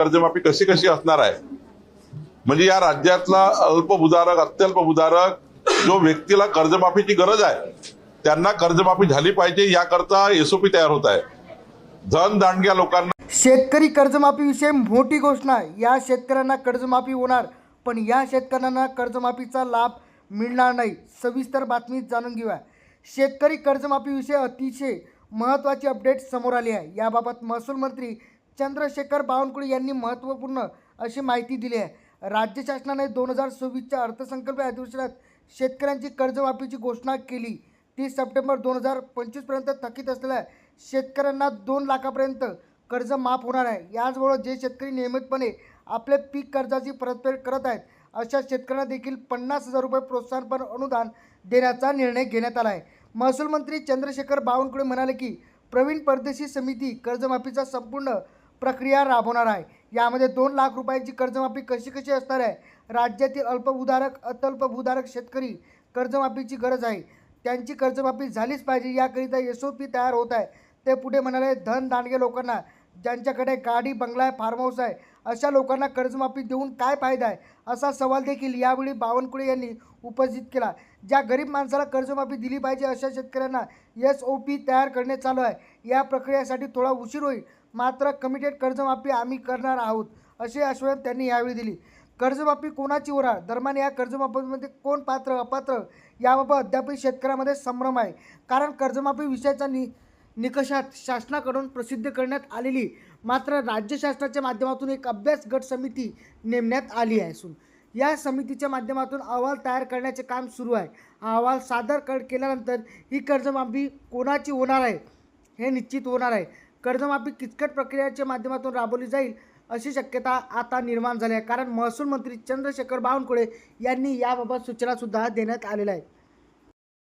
कर्जमाफी कशी कशी असणार आहे, म्हणजे या राज्यातला अल्पभूधारक अत्यल्पभूधारक जो व्यक्तीला कर्जमाफीची गरज आहे त्यांना कर्जमाफी झाली पाहिजे याकरता एसओपी तयार होत आहे। धनदांडग्या लोकांना शेतकरी कर्जमाफीविषयी मोठी घोषणा। या शेतकऱ्यांना कर्जमाफी होणार, पण या शेतकऱ्यांना कर्जमाफीचा लाभ मिळणार नाही। सविस्तर बातमी जाणून घेऊया। शेतकरी कर्जमाफीविषयी अतिशय महत्त्वाची अपडेट समोर आली आहे। याबाबत महसूल मंत्री चंद्रशेखर बावनकुळे यांनी महत्त्वपूर्ण अशी माहिती दिली आहे। राज्य शासनाने 2024च्या अर्थसंकल्प अधिवेशनात शेतकऱ्यांची कर्जमाफीची घोषणा केली। 30 सप्टेंबर 2025 पर्यंत थकीत असलेल्या शेतकऱ्यांना 2 लाखापर्यंत कर्ज माफ होणार आहे। याचबरोबर जे शेतकरी नियमितपणे आपले पीक कर्जाची परतफेड करत आहेत अशा शेतकऱ्यांना देखील 50,000 रुपये प्रोत्साहनपर अनुदान देण्याचा निर्णय घेण्यात आला आहे। महसूल मंत्री चंद्रशेखर बावनकुळे म्हणाले की प्रवीण परदेशी समिती कर्जमाफीचा संपूर्ण प्रक्रिया राबवणार आहे। यामध्ये 2 लाख रुपयांची कर्जमाफी कशी कशी असणार आहे, राज्यातील अल्पभूधारक अत्यल्पभूधारक शेतकरी कर्जमाफीची गरज आहे, त्यांची कर्जमाफी झालीच पाहिजे, याकरिता एसओपी तयार होत आहे। ते पुढे म्हणाले, धनदांडगे लोकांना ज्यांच्याकडे गाडी बंगला आहे, फार्म हाऊस आहे अशा लोकांना कर्जमाफी देऊन काय फायदा आहे, असा सवाल देखील यावेळी बावनकुळे यांनी उपस्थित केला। ज्या गरीब माणसाला कर्जमाफी दिली पाहिजे अशा शेतकऱ्यांना एसओपी तयार करणे चालू आहे। या प्रक्रियेसाठी थोडा उशीर होईल, मात्र कमिटेड कर्जमाफी आम्ही करणार आहोत, असे आश्वासन त्यांनी यावेळी दिली। कर्जमाफी कोणाची होणार, दरम्यान या कर्जमाफीमध्ये कोण पात्र अपात्र याबाबत अद्याप शेतकऱ्यांमध्ये संभ्रम आहे। कारण कर्जमाफी विषयाचा निकषात शासनाकडून प्रसिद्ध करण्यात आलेली, मात्र राज्य शासनाच्या माध्यमातून एक अभ्यास गट समिती नेमण्यात आली आहे। या समितीच्या माध्यमातून अहवाल तयार करण्याचे काम सुरू आहे। हा अहवाल सादर केल्यानंतर ही कर्जमाफी कोणाची होणार आहे हे निश्चित होणार आहे। कर्जमाफी किचकट प्रक्रियेच्या माध्यमातून राबवली जाईल अशी शक्यता आता निर्माण झाली आहे, कारण महसूल मंत्री चंद्रशेखर बावनकुळे यांनी याबाबत सूचना सुद्धा देण्यात आलेल्या आहेत।